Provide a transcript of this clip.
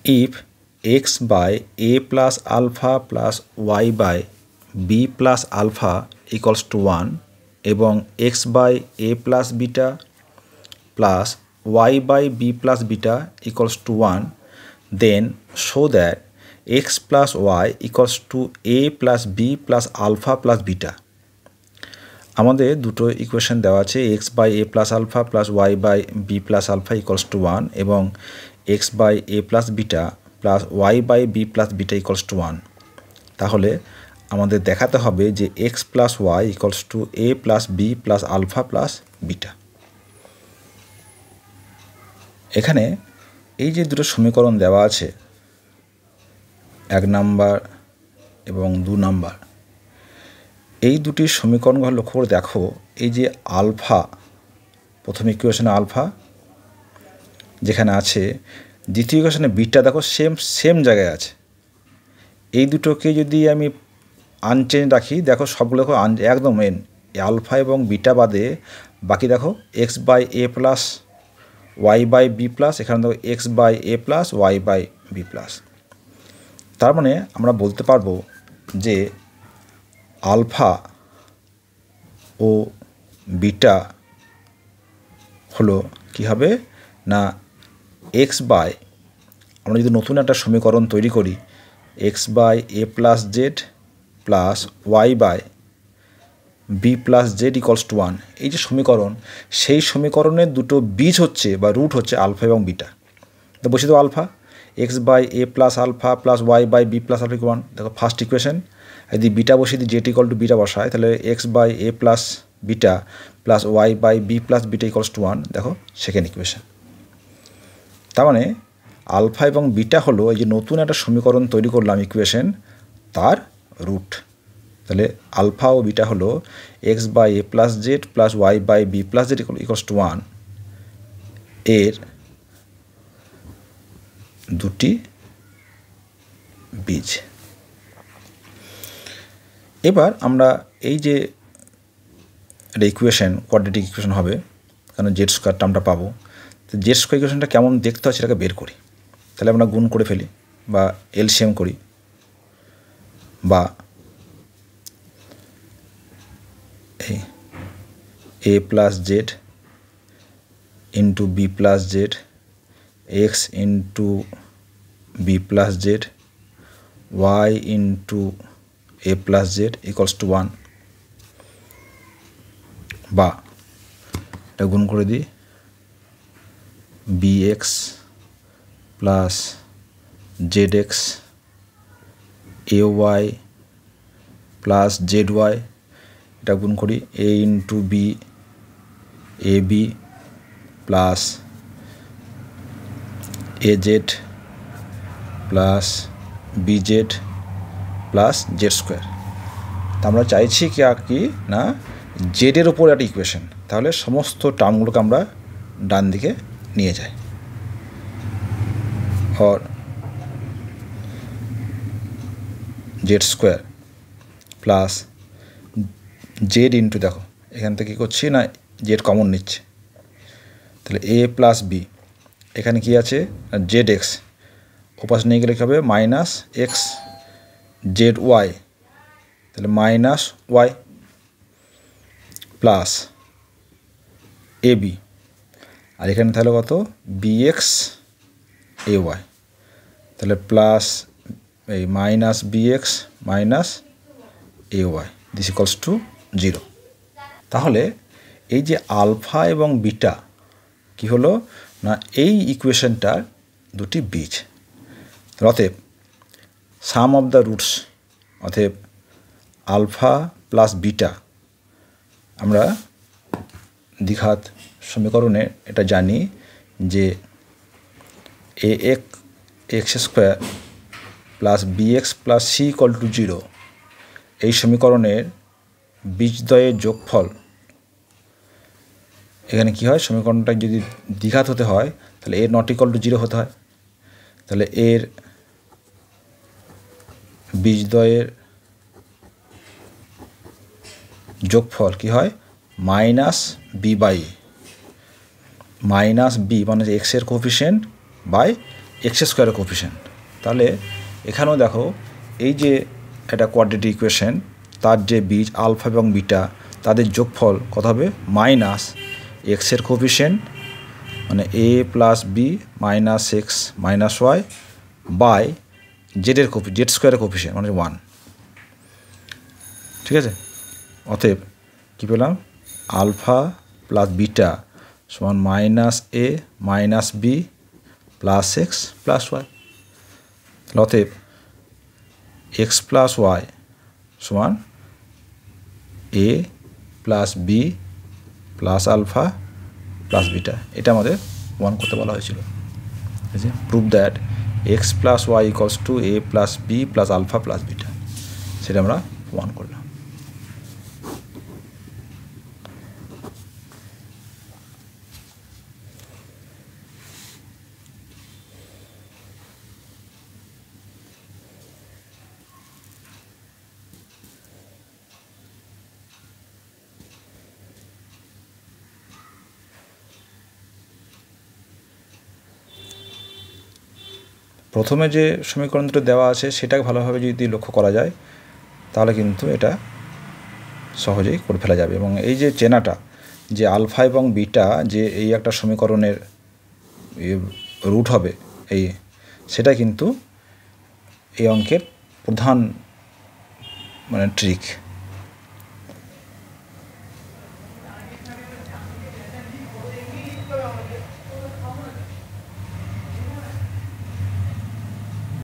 if x by a plus alpha plus y by b plus alpha equals to 1 এবং x by a plus beta plus y by b plus beta equals to 1, then show that x plus y equals to a plus b plus alpha plus beta. আমাদের দুটো equation দেওয়া আছে, x by a plus alpha plus y by b plus alpha equals to 1 এবং x by a plus beta plus y by b plus beta equals to 1. তাহলে আমাদের দেখাতে হবে যে x plus y equals to a plus b plus alpha plus beta. এখানে এই যে দুটো সমীকরণ দেওয়া আছে 1 নাম্বার এবং 2 নাম্বার, এই দুটি সমীকরণগুলো লক্ষ্য করে দেখো, এই যে আলফা, প্রথম ইকুয়েশনে আলফা যেখানে আছে, দ্বিতীয় ইকুয়েশনে বিটা দেখো সেম জায়গায় আছে। এই দুটোকে যদি আমি আনচেঞ্জ রাখি, দেখো সবগুলো একদম আলফা এবং বিটা বাদে বাকি দেখো x by a plus y by b plus, এখানে দেখো x by a plus y by b plus. তার মানে আমরা বলতে পারবো যে আলফা ও বিটা হলো কী হবে না এক্স বাই, আমরা যদি নতুন একটা সমীকরণ তৈরি করি, x by a plus z plus y by b plus Z equals to 1, এই যে সমীকরণ, সেই সমীকরণের দুটো বীজ হচ্ছে বা রুট হচ্ছে আলফা এবং বিটা। তো বসে তো alpha x by a plus alpha plus y by b plus alpha 1, দেখো ফার্স্ট ইকুয়েশন। যদি বিটা বসিয়ে দিই জেড ইকুয়াল টু বিটা বসায়, তাহলে x by a plus beta plus y by b plus beta equals to 1, দেখো second equation. তার মানে alpha এবং বিটা হলো এই যে নতুন একটা সমীকরণ তৈরি করলাম ইকুয়েশন, তার রুট। তাহলে আলফা ও বিটা হলো x by a plus z plus y by b plus Z equals to 1 এর দুটি বীজ। এবার আমরা এই যে একটা ইকুয়েশন, কোয়াড্রেটিক ইকুয়েশন হবে, কারণ জেড স্কোয়ার টার্মটা পাবো। তো জেড স্কোয়ার ইকুয়েশনটা কেমন দেখতে হয় সেটাকে বের করি। তাহলে আমরা গুণ করে ফেলি বা এলসিএম করি, বা A plus Z into B plus Z X into B plus Z Y into A plus Z equals to 1, বা এটা গুণ করে দিই B X plus Z X এ ওয়াই প্লাস জেড ওয়াই, এটা গুণ করি A into B A B plus A Z plus B Z plus Z square. তা আমরা চাইছি কি না জেডের ওপর একটা ইকুয়েশন, তাহলে সমস্ত টার্মগুলোকে আমরা ডান দিকে নিয়ে যাই। और Z square plus Z into, দেখো এখান থেকে কী করছি না জেড কমন নিচ্ছে, তাহলে এ প্লাস বি, এখানে কি আছে জেড এক্স, ওপাশ নিয়ে গেলে কী হবে মাইনাস এক্স জেড ওয়াই, তাহলে minus y plus a b, আর এখানে তাহলে কত বি এক্স এ ওয়াই, তাহলে প্লাস এই minus b x minus a y this equals to 0। তাহলে এই যে আলফা এবং বিটা কি হলো না এই ইকুয়েশনটার দুটি বীজ। অতএব সাম অফ দ্য রুটস, অতএব আলফা প্লাস বিটা, আমরা দ্বিঘাত সমীকরণে এটা জানি যে A X square plus B X plus C equal to 0, এই সমীকরণের বীজদ্বয়ের যোগফল, এখানে কি হয় সমীকরণটা যদি দ্বিঘাত হতে হয় তাহলে এর নট ইকুয়াল টু 0 হতে হয়, তাহলে এর বীজদ্বয়ের যোগফল কি হয় minus b by, minus b মানে এক্সের কোএফিসিয়েন্ট বাই এক্স স্কোয়ারের কোফিশিয়েন্ট। তাহলে এখানেও দেখো এই যে একটা কোয়াড্রেটিক ইকুয়েশন, তার যে বীজ আলফা এবং বিটা তাদের যোগফল কত হবে মাইনাস এক্সের কোফিশিয়েন্ট মানে A plus B minus X minus Y by জেডের জেড স্কোয়ারের কোফিশিয়েন্ট মানে 1। ঠিক আছে, অতএব কী পেলাম আলফা প্লাস বিটা সমান minus A minus B plus X plus Y. তাহলে অতএব এক্স প্লাস ওয়াই সমান A plus B plus alpha plus beta, এটা আমাদের প্রমাণ করতে বলা হয়েছিল। ঠিক আছে, prove that X plus Y equals to A plus B plus alpha plus beta, সেটা আমরা প্রমাণ করলাম। প্রথমে যে সমীকরণ দুটো দেওয়া আছে সেটাকে ভালোভাবে যদি লক্ষ্য করা যায় তাহলে কিন্তু এটা সহজেই করে ফেলা যাবে। এবং এই যে চেনাটা যে আলফা এবং বিটা যে এই একটা সমীকরণের রুট হবে এই, সেটা কিন্তু এই অঙ্কের প্রধান মানে ট্রিক।